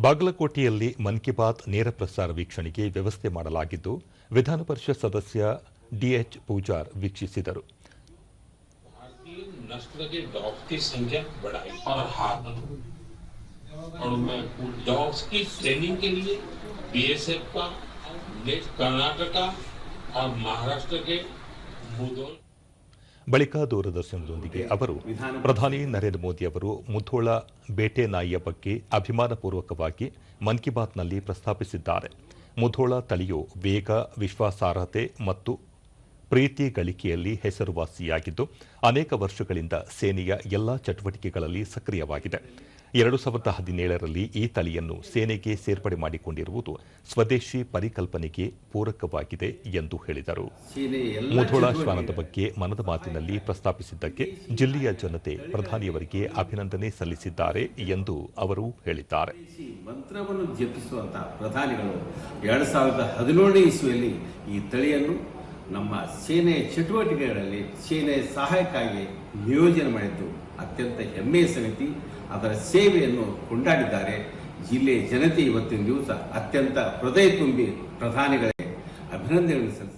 ಬಾಗಲಕೋಟೆಯಲ್ಲಿ ಮನ್ ಕಿ ಬಾತ್ ನೇರ ಪ್ರಸಾರ ವೀಕ್ಷಣೆಗೆ ವ್ಯವಸ್ಥೆ ಮಾಡಲಾಗಿದ್ದು ವಿಧಾನ ಪರಿಷತ್ ಸದಸ್ಯ ಡಿಎಚ್ ಪೂಜಾರ್ ವೀಕ್ಷಿಸಿದರು. ಬಳಿಕ ದೂರದರ್ಶನದೊಂದಿಗೆ ಅವರು ಪ್ರಧಾನಿ ನರೇಂದ್ರ ಮೋದಿ ಅವರು ಮುಧೋಳ ಬೇಟೆ ನಾಯಿಯ ಬಗ್ಗೆ ಅಭಿಮಾನಪೂರ್ವಕವಾಗಿ ಮನ್ ಕಿ ಬಾತ್ನಲ್ಲಿ ಪ್ರಸ್ತಾಪಿಸಿದ್ದಾರೆ. ಮುಧೋಳ ತಳಿಯು ವೇಗ, ವಿಶ್ವಾಸಾರ್ಹತೆ ಮತ್ತು ಪ್ರೀತಿ ಗಳಿಕೆಯಲ್ಲಿ ಹೆಸರುವಾಸಿಯಾಗಿದ್ದು ಅನೇಕ ವರ್ಷಗಳಿಂದ ಸೇನೆಯ ಎಲ್ಲಾ ಚಟುವಟಿಕೆಗಳಲ್ಲಿ ಸಕ್ರಿಯವಾಗಿದೆ. 2017ರಲ್ಲಿ ಈ ತಳಿಯನ್ನು ಸೇನೆಗೆ ಸೇರ್ಪಡೆ ಮಾಡಿಕೊಂಡಿರುವುದು ಸ್ವದೇಶಿ ಪರಿಕಲ್ಪನೆಗೆ ಪೂರಕವಾಗಿದೆ ಎಂದು ಹೇಳಿದರು. ಮುಧೋಳ ಶ್ವಾನದ ಬಗ್ಗೆ ಮನದ ಮಾತಿನಲ್ಲಿ ಪ್ರಸ್ತಾಪಿಸಿದ್ದಕ್ಕೆ ಜಿಲ್ಲೆಯ ಜನತೆ ಪ್ರಧಾನಿಯವರಿಗೆ ಅಭಿನಂದನೆ ಸಲ್ಲಿಸಿದ್ದಾರೆ ಎಂದು ಅವರು ಹೇಳಿದ್ದಾರೆ. ಮಂತ್ರವನ್ನು ಜಪಿಸುವಂತಹ ಪ್ರಧಾನಿಗಳು 2017ನೇ ಇಸ್ವಿಯಲ್ಲಿ ಈ ತಳಿಯನ್ನು ನಮ್ಮ ಸೇನೆಯ ಚಟುವಟಿಕೆಗಳಲ್ಲಿ ಸೇನೆಯ ಸಹಾಯಕ್ಕಾಗಿ ನಿಯೋಜನೆ ಮಾಡಿದ್ದು ಅತ್ಯಂತ ಹೆಮ್ಮೆಯ ಸಂಗತಿ. ಅದರ ಸೇವೆಯನ್ನು ಕೊಂಡಾಡಿದ್ದಾರೆ. ಜಿಲ್ಲೆಯ ಜನತೆ ಇವತ್ತಿನ ದಿವಸ ಅತ್ಯಂತ ಹೃದಯ ತುಂಬಿ ಪ್ರಧಾನಿಗಳಿಗೆ ಅಭಿನಂದನೆಗಳನ್ನು ಸಲ್ಲಿಸಿದ್ದಾರೆ.